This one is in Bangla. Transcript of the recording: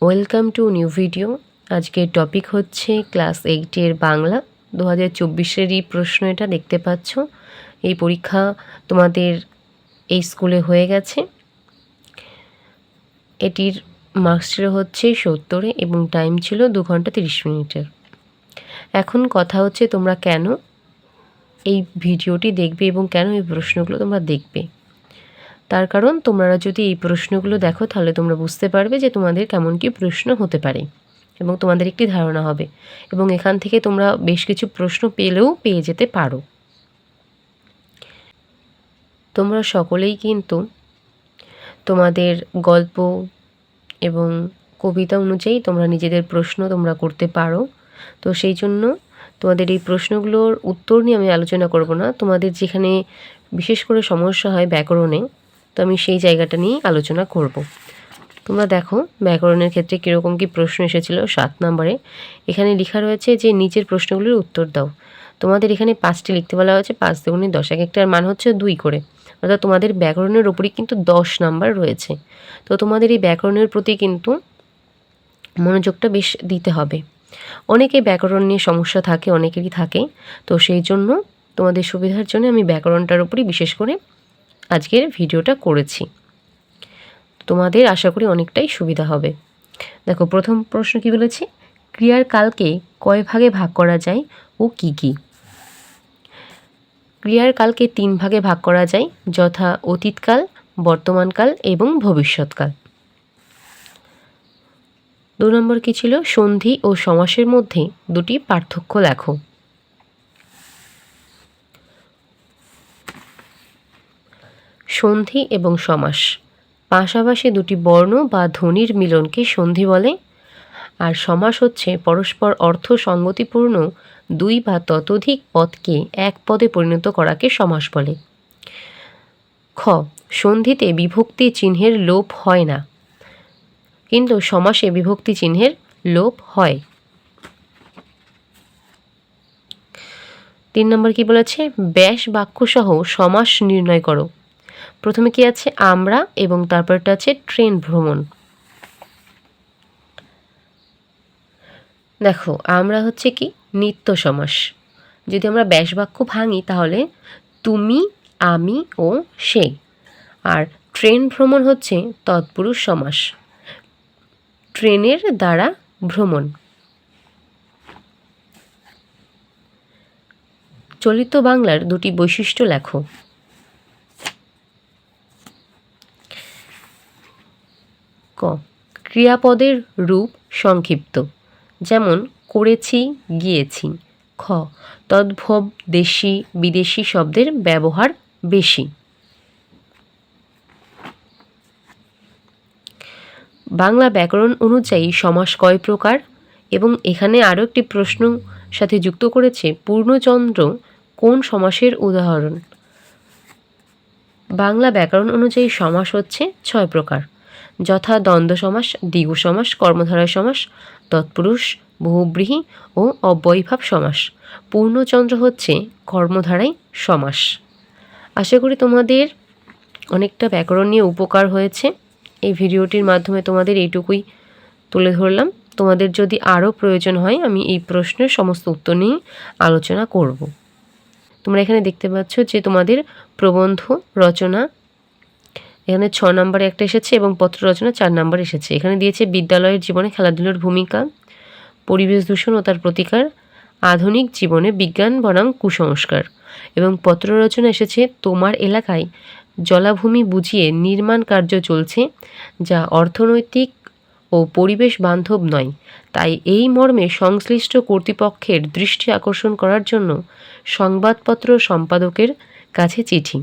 Welcome to new video. আজকের টপিক হচ্ছে ক্লাস 8-এর বাংলা 2024-এরই প্রশ্ন। এটা দেখতে পাচ্ছ, এই পরীক্ষা তোমাদের এই স্কুলে হয়ে গেছে। এটির মার্কস ছিল হচ্ছে 70 এবং টাইম ছিল 2 ঘন্টা 30 মিনিটের। এখন কথা হচ্ছে তোমরা কেন এই ভিডিওটি দেখবে এবং কেন এই প্রশ্নগুলো তোমরা দেখবে। তার কারণ তোমরা যদি এই প্রশ্নগুলো দেখো তাহলে তোমরা বুঝতে পারবে যে তোমাদের কেমন কী প্রশ্ন হতে পারে এবং তোমাদের একটি ধারণা হবে, এবং এখান থেকে তোমরা বেশ কিছু প্রশ্ন পেয়ে যেতে পারো। তোমরা সকলেই কিন্তু তোমাদের গল্প এবং কবিতা অনুযায়ী তোমরা নিজেদের প্রশ্ন তোমরা করতে পারো। তো সেই জন্য তোমাদের এই প্রশ্নগুলোর উত্তর নিয়ে আমি আলোচনা করব না। তোমাদের যেখানে বিশেষ করে সমস্যা হয় ব্যাকরণে, তো আমি সেই জায়গাটা নিয়েই আলোচনা করব। তোমরা দেখো ব্যাকরণের ক্ষেত্রে কীরকম কী প্রশ্ন এসেছিল 7 নম্বরে। এখানে লেখা রয়েছে যে নিচের প্রশ্নগুলির উত্তর দাও। তোমাদের এখানে 5টি লিখতে বলা হয়েছে, 5 দুগুণে 10, এক একটার মান হচ্ছে 2 করে, অর্থাৎ তোমাদের ব্যাকরণের ওপরই কিন্তু 10 নাম্বার রয়েছে। তো তোমাদের এই ব্যাকরণের প্রতি কিন্তু মনোযোগটা বেশ দিতে হবে। অনেকে ব্যাকরণ নিয়ে সমস্যা থাকে, অনেকেরই থাকে। তো সেই জন্য তোমাদের সুবিধার জন্য আমি ব্যাকরণটার উপরই বিশেষ করে আজকের ভিডিওটা করেছি। তোমাদের আশা করি অনেকটাই সুবিধা হবে। দেখো প্রথম প্রশ্ন কি বলেছে, ক্রিয়ার কালকে কয় ভাগে ভাগ করা যায় ও কি কি? ক্রিয়ার কালকে 3 ভাগে ভাগ করা যায়, যথা অতীতকাল, বর্তমানকাল এবং ভবিষ্যৎকাল। 2 নম্বর কি ছিল, সন্ধি ও সমাসের মধ্যে দুটি পার্থক্য লেখো। সন্ধি এবং সমাস পাশাপাশি দুটি বর্ণ বা ধ্বনির মিলনকে সন্ধি বলে, আর সমাস হচ্ছে পরস্পর অর্থ সঙ্গতিপূর্ণ 2 বা ততোধিক পদকে এক পদে পরিণত করাকে সমাস বলে। খ, সন্ধিতে বিভক্তি চিহ্নের লোপ হয় না, কিন্তু সমাসে বিভক্তি চিহ্নের লোপ হয়। 3 নম্বর কি বলেছে, ব্যাস বাক্য সহ সমাস নির্ণয় করো। প্রথমে কি আছে, আমরা, এবং তারপরটা আছে ট্রেন ভ্রমণ। দেখো আমরা হচ্ছে কি নিত্য সমাস। যদি আমরা ব্যাস বাক্য ভাঙি তাহলে তুমি, আমি ও সে। আর ট্রেন ভ্রমণ হচ্ছে তৎপুরুষ সমাস, ট্রেনের দ্বারা ভ্রমণ। চলিত বাংলার দুটি বৈশিষ্ট্য লেখো। ক, ক্রিয়াপদের রূপ সংক্ষিপ্ত, যেমন করেছি, গিয়েছি। খ, তদ্ভব দেশি বিদেশি শব্দের ব্যবহার বেশি। বাংলা ব্যাকরণ অনুযায়ী সমাস কয় প্রকার? এবং এখানে আরও একটি প্রশ্ন সাথে যুক্ত করেছে, পূর্ণচন্দ্র কোন সমাসের উদাহরণ? বাংলা ব্যাকরণ অনুযায়ী সমাস হচ্ছে 6 প্রকার, যথা দ্বন্দ্ব সমাস, দ্বিগু সমাস, কর্মধারয় সমাস, তৎপুরুষ, বহুব্রীহি ও অব্যয়ীভাব সমাস। পূর্ণচন্দ্র হচ্ছে কর্মধারায় সমাস। আশা করি তোমাদের অনেকটা ব্যাকরণ নিয়ে উপকার হয়েছে। এই ভিডিওটির মাধ্যমে তোমাদের এইটুকুই তুলে ধরলাম। তোমাদের যদি আরও প্রয়োজন হয় আমি এই প্রশ্নের সমস্ত উত্তর নিয়ে আলোচনা করব। তোমরা এখানে দেখতে পাচ্ছ যে তোমাদের প্রবন্ধ রচনা এখানে 6 নম্বরে একটা এসেছে এবং পত্র রচনা 4 নম্বরে এসেছে। এখানে দিয়েছে বিদ্যালয়ের জীবনে খেলাধুলার ভূমিকা, পরিবেশ দূষণ ও তার প্রতিকার, আধুনিক জীবনে বিজ্ঞান বনাম কুসংস্কার, এবং পত্র রচনা এসেছে তোমার এলাকায় জলাভূমি বুঝিয়ে নির্মাণ কার্য চলছে, যা অর্থনৈতিক ও পরিবেশ বান্ধব নয়, তাই এই মর্মে সংশ্লিষ্ট কর্তৃপক্ষের দৃষ্টি আকর্ষণ করার জন্য সংবাদপত্র সম্পাদকের কাছে চিঠি।